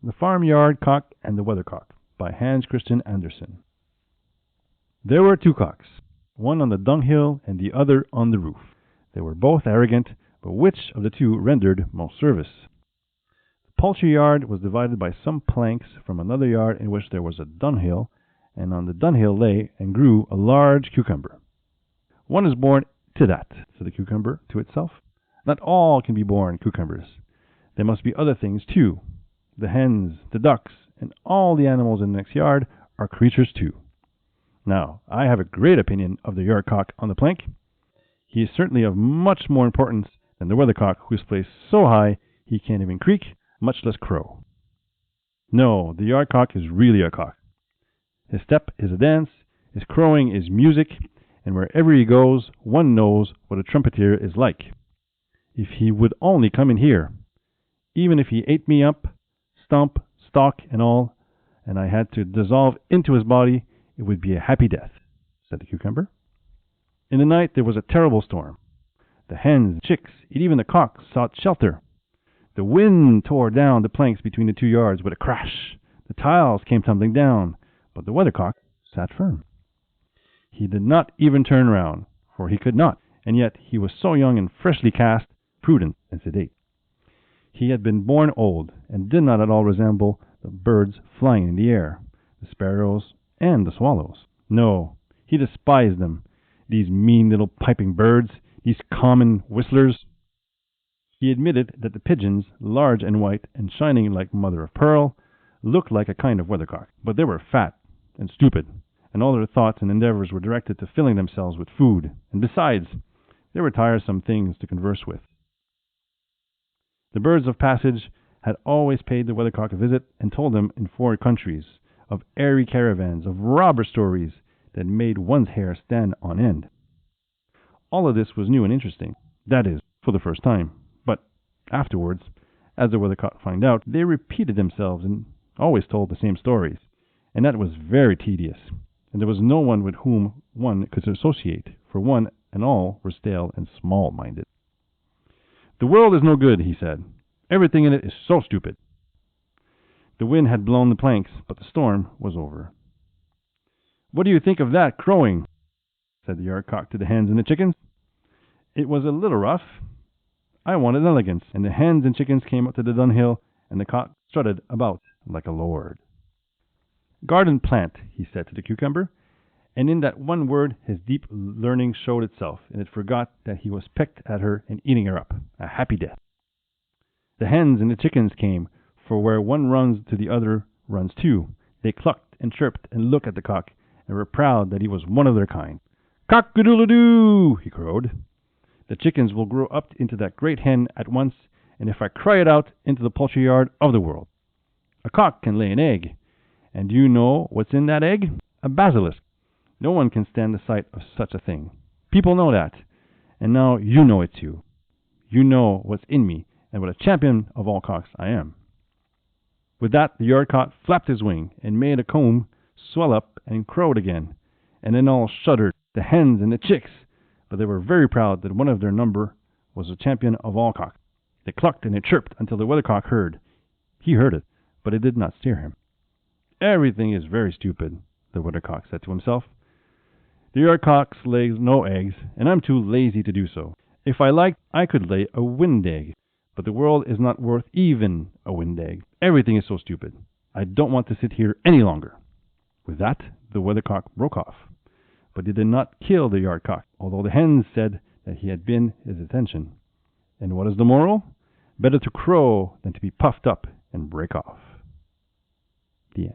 The Farmyard Cock and the Weathercock by Hans Christian Andersen. There were two cocks, one on the dunghill and the other on the roof. They were both arrogant, but which of the two rendered most service? The poultry yard was divided by some planks from another yard in which there was a dunghill, and on the dunghill lay and grew a large cucumber. One is born to that, said the cucumber to itself. Not all can be born cucumbers. There must be other things too. The hens, the ducks, and all the animals in the next yard are creatures too. Now, I have a great opinion of the yard cock on the plank. He is certainly of much more importance than the weathercock, who is placed so high he can't even creak, much less crow. No, the yard cock is really a cock. His step is a dance, his crowing is music, and wherever he goes, one knows what a trumpeter is like. If he would only come in here, even if he ate me up, stump, stalk, and all, and I had to dissolve into his body, it would be a happy death, said the cucumber. In the night there was a terrible storm. The hens, chicks, and even the cock sought shelter. The wind tore down the planks between the 2 yards with a crash. The tiles came tumbling down, but the weathercock sat firm. He did not even turn round, for he could not, and yet he was so young and freshly cast, prudent and sedate. He had been born old, and did not at all resemble the birds flying in the air, the sparrows and the swallows. No, he despised them, these mean little piping birds, these common whistlers. He admitted that the pigeons, large and white and shining like mother of pearl, looked like a kind of weathercock, but they were fat and stupid, and all their thoughts and endeavors were directed to filling themselves with food, and besides, they were tiresome things to converse with. The birds of passage had always paid the weathercock a visit and told him in foreign countries of airy caravans, of robber stories that made one's hair stand on end. All of this was new and interesting, that is, for the first time, but afterwards, as the weathercock found out, they repeated themselves and always told the same stories, and that was very tedious, and there was no one with whom one could associate, for one and all were stale and small-minded. The world is no good, he said. Everything in it is so stupid. The wind had blown the planks, but the storm was over. What do you think of that crowing? Said the yard cock to the hens and the chickens. It was a little rough. I wanted elegance, and the hens and chickens came up to the dunghill, and the cock strutted about like a lord. Garden plant, he said to the cucumber, and in that one word his deep learning showed itself, and it forgot that he was pecked at her and eating her up, a happy death. The hens and the chickens came, for where one runs to the other runs too. They clucked and chirped and looked at the cock, and were proud that he was one of their kind. Cock-a-doodle-doo, he crowed. The chickens will grow up into that great hen at once, and if I cry it out, into the poultry yard of the world. A cock can lay an egg, and do you know what's in that egg? A basilisk. No one can stand the sight of such a thing. People know that, and now you know it too. You know what's in me, and what a champion of all cocks I am. With that, the yard cock flapped his wing, and made a comb swell up and crowed again, and then all shuddered, the hens and the chicks, but they were very proud that one of their number was a champion of all cocks. They clucked and they chirped until the weathercock heard. He heard it, but it did not steer him. Everything is very stupid, the weathercock said to himself. The yard cock lays no eggs, and I'm too lazy to do so. If I liked, I could lay a wind egg, but the world is not worth even a wind egg. Everything is so stupid. I don't want to sit here any longer. With that, the weathercock broke off, but he did not kill the yard cock, although the hens said that he had been his attention. And what is the moral? Better to crow than to be puffed up and break off. The end.